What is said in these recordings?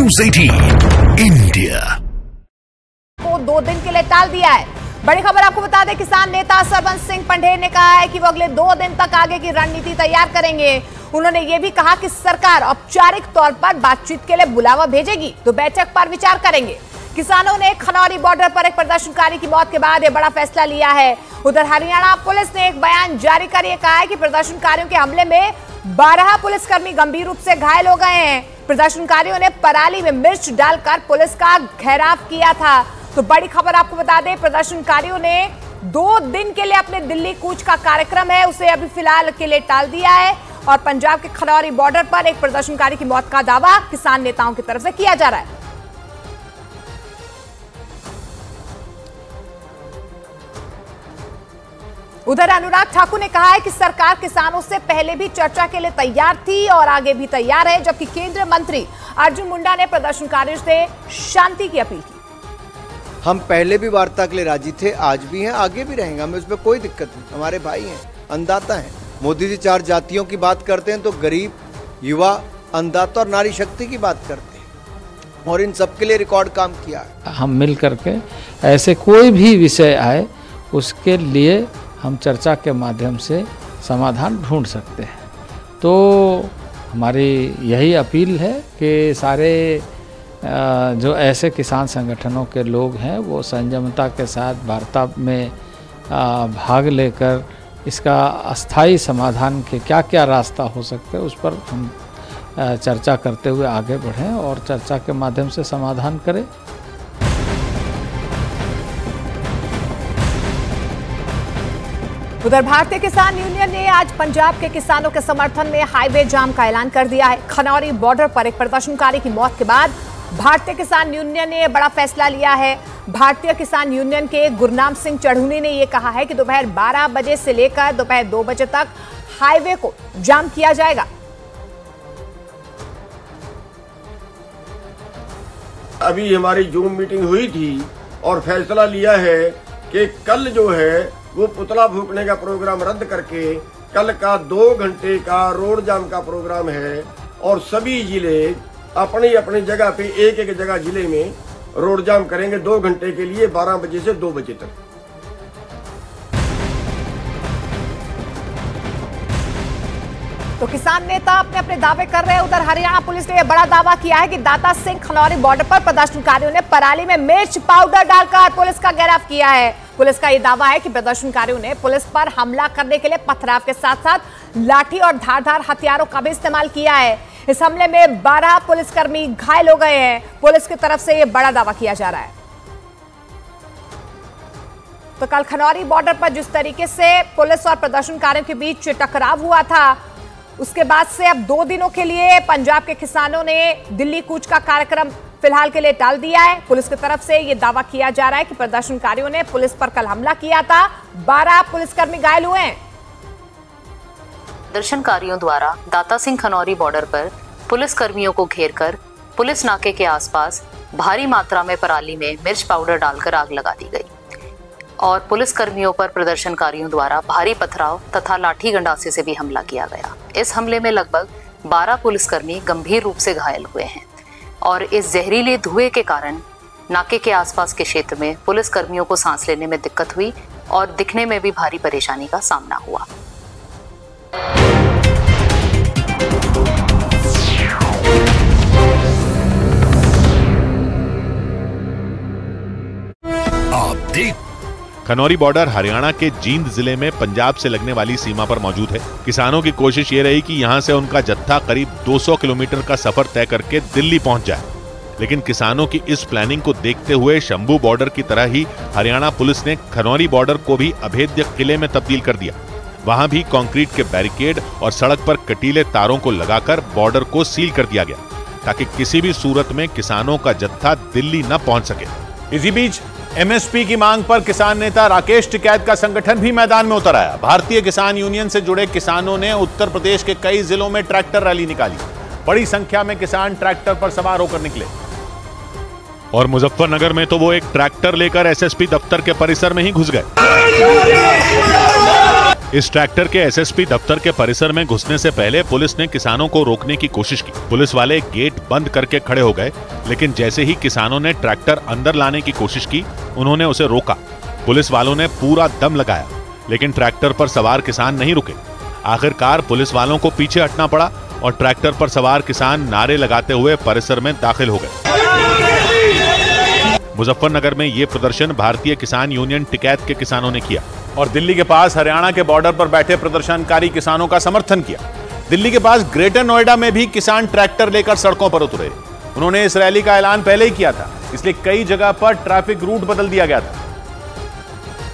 News 18 India को 2 दिन के लिए टाल दिया है। बड़ी खबर आपको बता दें, किसान नेता सरबंस सिंह पंढेर ने कहा है कि वो अगले 2 दिन तक आगे की रणनीति तैयार करेंगे। उन्होंने ये भी कहा कि सरकार औपचारिक तौर पर बातचीत के लिए बुलावा भेजेगी तो बैठक पर विचार करेंगे। किसानों ने खनौरी बॉर्डर पर एक प्रदर्शनकारी की मौत के बाद यह बड़ा फैसला लिया है। उधर हरियाणा पुलिस ने एक बयान जारी कर यह कहा है कि प्रदर्शनकारियों के हमले में 12 पुलिसकर्मी गंभीर रूप से घायल हो गए हैं। प्रदर्शनकारियों ने पराली में मिर्च डालकर पुलिस का घेराव किया था। तो बड़ी खबर आपको बता दें, प्रदर्शनकारियों ने 2 दिन के लिए अपने दिल्ली कूच का कार्यक्रम है उसे अभी फिलहाल के लिए टाल दिया है और पंजाब के खनौरी बॉर्डर पर एक प्रदर्शनकारी की मौत का दावा किसान नेताओं की तरफ से किया जा रहा है। उधर अनुराग ठाकुर ने कहा है कि सरकार किसानों से पहले भी चर्चा के लिए तैयार थी और आगे भी तैयार है, जबकि केंद्रीय मंत्री अर्जुन मुंडा ने प्रदर्शनकारियों से शांति की अपील की। हम पहले भी वार्ता के लिए राजी थे, आज भी हैं, आगे भी रहेंगे, हमें उसमें कोई दिक्कत नहीं। हमारे भाई हैं, अन्नदाता हैं। मोदी जी 4 जातियों की बात करते हैं तो गरीब, युवा, अन्नदाता और नारी शक्ति की बात करते हैं और इन सबके लिए रिकॉर्ड काम किया है। हम मिल करके ऐसे कोई भी विषय आए उसके लिए हम चर्चा के माध्यम से समाधान ढूंढ सकते हैं। तो हमारी यही अपील है कि सारे जो ऐसे किसान संगठनों के लोग हैं वो संयमता के साथ वार्ता में भाग लेकर इसका अस्थायी समाधान के क्या क्या रास्ता हो सकते हैं उस पर हम चर्चा करते हुए आगे बढ़ें और चर्चा के माध्यम से समाधान करें। उधर भारतीय किसान यूनियन ने आज पंजाब के किसानों के समर्थन में हाईवे जाम का ऐलान कर दिया है। खनौरी बॉर्डर पर एक प्रदर्शनकारी की मौत के बाद भारतीय किसान यूनियन ने बड़ा फैसला लिया है। भारतीय किसान यूनियन के गुरनाम सिंह चढ़ूनी ने यह कहा है कि दोपहर 12 बजे से लेकर दोपहर 2 बजे तक हाईवे को जाम किया जाएगा। अभी हमारी जूम मीटिंग हुई थी और फैसला लिया है कि कल जो है वो पुतला फूकने का प्रोग्राम रद्द करके कल का 2 घंटे का रोड जाम का प्रोग्राम है और सभी जिले अपनी अपनी जगह पे एक जगह जिले में रोड जाम करेंगे 2 घंटे के लिए 12 बजे से 2 बजे तक। तो किसान नेता अपने अपने दावे कर रहे हैं। उधर हरियाणा पुलिस ने यह बड़ा दावा किया है कि दाता सिंह खनौरी बॉर्डर पर प्रदर्शनकारियों ने पराली में मिर्च पाउडर डालकर पुलिस का घेराव किया है। पुलिस का यह दावा है कि प्रदर्शनकारियों ने पुलिस पर हमला करने के लिए पथराव के साथ साथ लाठी और धारदार हथियारों का भी इस्तेमाल किया है। इस हमले में 12 पुलिसकर्मी घायल हो गए हैं। पुलिस की तरफ से यह बड़ा दावा किया जा रहा है। तो कल खनौरी बॉर्डर पर जिस तरीके से पुलिस और प्रदर्शनकारियों के बीच टकराव हुआ था, उसके बाद से अब 2 दिनों के लिए पंजाब के किसानों ने दिल्ली कूच का कार्यक्रम फिलहाल के लिए टाल दिया है। पुलिस की तरफ से यह दावा किया जा रहा है कि प्रदर्शनकारियों ने पुलिस पर कल हमला किया था, 12 पुलिसकर्मी घायल हुए हैं। प्रदर्शनकारियों द्वारा दाता सिंह खनौरी बॉर्डर पर पुलिस कर्मियों को घेरकर पुलिस नाके के आसपास भारी मात्रा में पराली में मिर्च पाउडर डालकर आग लगा दी गई और पुलिस कर्मियों पर प्रदर्शनकारियों द्वारा भारी पथराव तथा लाठी गंडासे से भी हमला किया गया। इस हमले में लगभग 12 पुलिसकर्मी गंभीर रूप से घायल हुए हैं और इस जहरीले धुएं के कारण नाके के आसपास के क्षेत्र में पुलिस कर्मियों को सांस लेने में दिक्कत हुई और दिखने में भी भारी परेशानी का सामना हुआ। आप देख खनौरी बॉर्डर हरियाणा के जींद जिले में पंजाब से लगने वाली सीमा पर मौजूद है। किसानों की कोशिश ये रही कि यहां से उनका जत्था करीब 200 किलोमीटर का सफर तय करके दिल्ली पहुंच जाए, लेकिन किसानों की इस प्लानिंग को देखते हुए शंभू बॉर्डर की तरह ही हरियाणा पुलिस ने खनौरी बॉर्डर को भी अभेद्य किले में तब्दील कर दिया। वहां भी कंक्रीट के बैरिकेड और सड़क पर कटीले तारों को लगाकर बॉर्डर को सील कर दिया गया ताकि किसी भी सूरत में किसानों का जत्था दिल्ली न पहुंच सके। इसी बीच एमएसपी की मांग पर किसान नेता राकेश टिकैत का संगठन भी मैदान में उतर आया। भारतीय किसान यूनियन से जुड़े किसानों ने उत्तर प्रदेश के कई जिलों में ट्रैक्टर रैली निकाली। बड़ी संख्या में किसान ट्रैक्टर पर सवार होकर निकले और मुजफ्फरनगर में तो वो एक ट्रैक्टर लेकर एसएसपी दफ्तर के परिसर में ही घुस गए। इस ट्रैक्टर के एसएसपी दफ्तर के परिसर में घुसने से पहले पुलिस ने किसानों को रोकने की कोशिश की। पुलिस वाले गेट बंद करके खड़े हो गए, लेकिन जैसे ही किसानों ने ट्रैक्टर अंदर लाने की कोशिश की, उन्होंने उसे रोका। पुलिस वालों ने पूरा दम लगाया, लेकिन ट्रैक्टर पर सवार किसान नहीं रुके। आखिरकार पुलिस वालों को पीछे हटना पड़ा और ट्रैक्टर पर सवार किसान नारे लगाते हुए परिसर में दाखिल हो गए। मुजफ्फरनगर में ये प्रदर्शन भारतीय किसान यूनियन टिकैत के किसानों ने किया और दिल्ली के पास हरियाणा के बॉर्डर पर बैठे प्रदर्शनकारी किसानों का समर्थन किया। दिल्ली के पास ग्रेटर नोएडा में भी किसान ट्रैक्टर लेकर सड़कों पर उतरे। उन्होंने इस रैली का ऐलान पहले ही किया था, इसलिए कई जगह पर ट्रैफिक रूट बदल दिया गया था।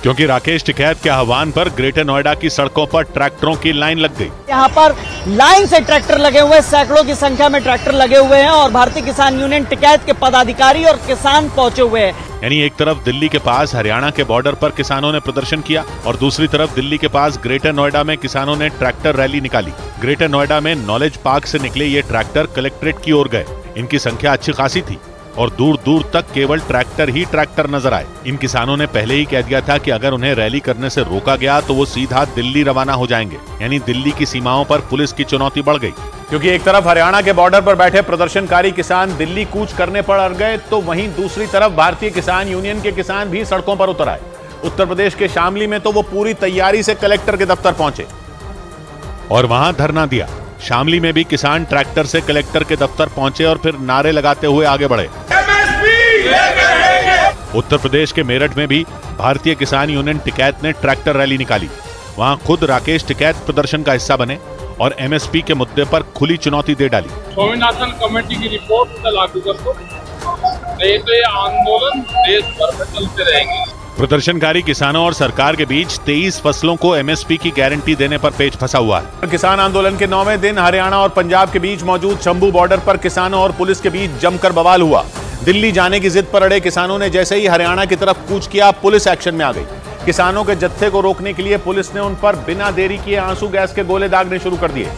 क्योंकि राकेश टिकैत के आह्वान पर ग्रेटर नोएडा की सड़कों पर ट्रैक्टरों की लाइन लग गई। यहाँ पर लाइन से ट्रैक्टर लगे हुए, सैकड़ों की संख्या में ट्रैक्टर लगे हुए हैं और भारतीय किसान यूनियन टिकैत के पदाधिकारी और किसान पहुंचे हुए हैं। यानी एक तरफ दिल्ली के पास हरियाणा के बॉर्डर पर किसानों ने प्रदर्शन किया और दूसरी तरफ दिल्ली के पास ग्रेटर नोएडा में किसानों ने ट्रैक्टर रैली निकाली। ग्रेटर नोएडा में नॉलेज पार्क से निकले ये ट्रैक्टर कलेक्ट्रेट की ओर गए। इनकी संख्या अच्छी खासी थी और दूर दूर तक केवल ट्रैक्टर ही ट्रैक्टर नजर आए। इन किसानों ने पहले ही कह दिया था कि अगर उन्हें रैली करने से रोका गया तो वो सीधा दिल्ली रवाना हो जाएंगे। यानी दिल्ली की सीमाओं पर पुलिस की चुनौती बढ़ गई। क्योंकि एक तरफ हरियाणा के बॉर्डर पर बैठे प्रदर्शनकारी किसान दिल्ली कूच करने पर अड़ गए, तो वहीं दूसरी तरफ भारतीय किसान यूनियन के किसान भी सड़कों पर उतर आए। उत्तर प्रदेश के शामली में तो वो पूरी तैयारी से कलेक्टर के दफ्तर पहुंचे और वहां धरना दिया। शामली में भी किसान ट्रैक्टर से कलेक्टर के दफ्तर पहुंचे और फिर नारे लगाते हुए आगे बढ़े। उत्तर प्रदेश के मेरठ में भी भारतीय किसान यूनियन टिकैत ने ट्रैक्टर रैली निकाली। वहां खुद राकेश टिकैत प्रदर्शन का हिस्सा बने और एमएसपी के मुद्दे पर खुली चुनौती दे डाली। स्वामीनाथन कमेटी की रिपोर्ट लागू कर दो, नहीं तो ये आंदोलन देश भर में चलते रहेंगे। प्रदर्शनकारी किसानों और सरकार के बीच 23 फसलों को एमएसपी की गारंटी देने पर पेच फंसा हुआ है। किसान आंदोलन के 9वें दिन हरियाणा और पंजाब के बीच मौजूद शंभू बॉर्डर पर किसानों और पुलिस के बीच जमकर बवाल हुआ। दिल्ली जाने की जिद पर अड़े किसानों ने जैसे ही हरियाणा की तरफ कूच किया, पुलिस एक्शन में आ गई। किसानों के जत्थे को रोकने के लिए पुलिस ने उन पर बिना देरी किए आंसू गैस के गोले दागने शुरू कर दिए।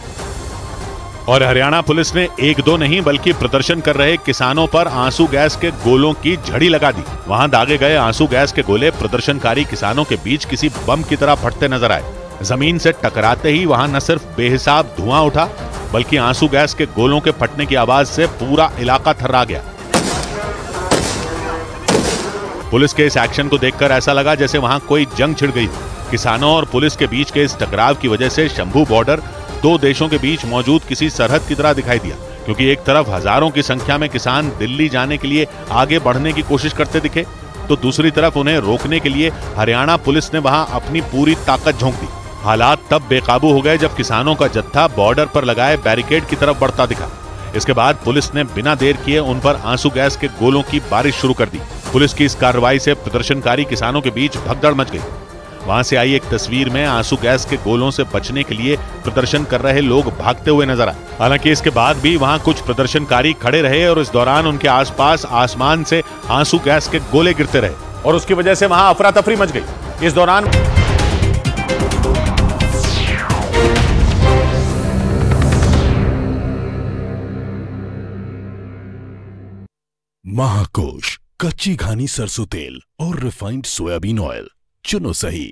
और हरियाणा पुलिस ने एक दो नहीं बल्कि प्रदर्शन कर रहे किसानों पर आंसू गैस के गोलों की झड़ी लगा दी। वहां दागे गए आंसू गैस के गोले प्रदर्शनकारी किसानों के बीच किसी बम की तरह फटते नजर आए। जमीन से टकराते ही वहां न सिर्फ बेहिसाब धुआं उठा, बल्कि आंसू गैस के गोलों के फटने की आवाज से पूरा इलाका थर्रा गया। पुलिस के इस एक्शन को देखकर ऐसा लगा जैसे वहां कोई जंग छिड़ गई। किसानों और पुलिस के बीच के इस टकराव की वजह से शंभू बॉर्डर दो देशों के बीच मौजूद किसी सरहद की तरह दिखाई दिया, क्योंकि एक तरफ हजारों की संख्या में किसान दिल्ली जाने के लिए आगे बढ़ने की कोशिश करते दिखे, तो दूसरी तरफ उन्हें रोकने के लिए हरियाणा पुलिस ने वहां अपनी पूरी ताकत झोंक दी। हालात तब बेकाबू हो गए जब किसानों का जत्था बॉर्डर पर लगाए बैरिकेड की तरफ बढ़ता दिखा। इसके बाद पुलिस ने बिना देर किए उन पर आंसू गैस के गोलों की बारिश शुरू कर दी। पुलिस की इस कार्रवाई से प्रदर्शनकारी किसानों के बीच भगदड़ मच गई। वहां से आई एक तस्वीर में आंसू गैस के गोलों से बचने के लिए प्रदर्शन कर रहे लोग भागते हुए नजर आए। हालांकि इसके बाद भी वहां कुछ प्रदर्शनकारी खड़े रहे और इस दौरान उनके आसपास आसमान से आंसू गैस के गोले गिरते रहे और उसकी वजह से वहां अफरा तफरी मच गई। इस दौरान महाकोश, कच्ची घानी सरसों तेल और रिफाइंड सोयाबीन ऑयल चुनो सही।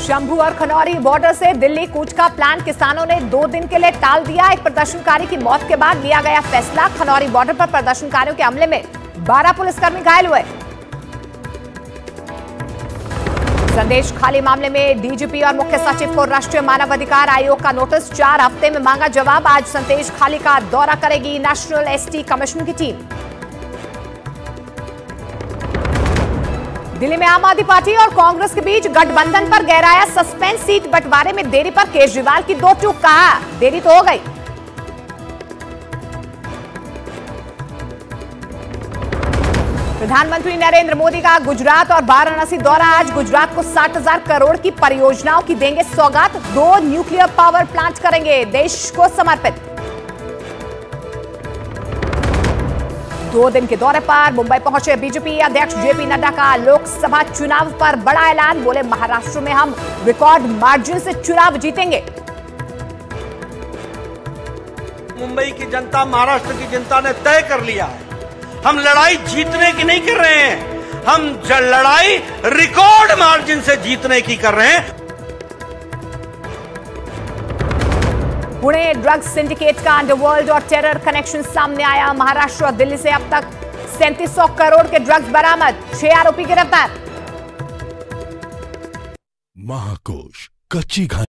शंभू और खनौरी बॉर्डर से दिल्ली कूच का प्लान किसानों ने 2 दिन के लिए टाल दिया। एक प्रदर्शनकारी की मौत के बाद लिया गया फैसला। खनौरी बॉर्डर पर प्रदर्शनकारियों के हमले में 12 पुलिसकर्मी घायल हुए। संदेश खाली मामले में डीजीपी और मुख्य सचिव को राष्ट्रीय मानवाधिकार आयोग का नोटिस। 4 हफ्ते में मांगा जवाब। आज संदेश खाली का दौरा करेगी नेशनल एसटी कमीशन की टीम। दिल्ली में आम आदमी पार्टी और कांग्रेस के बीच गठबंधन पर गहराया सस्पेंस। सीट बंटवारे में देरी पर केजरीवाल की 2 टूक। कहा देरी तो हो गई। प्रधानमंत्री नरेंद्र मोदी का गुजरात और वाराणसी दौरा। आज गुजरात को 60,000 करोड़ की परियोजनाओं की देंगे सौगात। 2 न्यूक्लियर पावर प्लांट करेंगे देश को समर्पित। 2 दिन के दौरे पर मुंबई पहुंचे बीजेपी अध्यक्ष जेपी नड्डा का लोकसभा चुनाव पर बड़ा ऐलान। बोले महाराष्ट्र में हम रिकॉर्ड मार्जिन से चुनाव जीतेंगे। मुंबई की जनता, महाराष्ट्र की जनता ने तय कर लिया है, हम लड़ाई जीतने की नहीं कर रहे हैं, हम लड़ाई रिकॉर्ड मार्जिन से जीतने की कर रहे हैं। पुणे ड्रग्स सिंडिकेट का अंडरवर्ल्ड और टेरर कनेक्शन सामने आया। महाराष्ट्र और दिल्ली से अब तक 3700 करोड़ के ड्रग्स बरामद, 6 आरोपी गिरफ्तार। महाकोश कच्ची घानी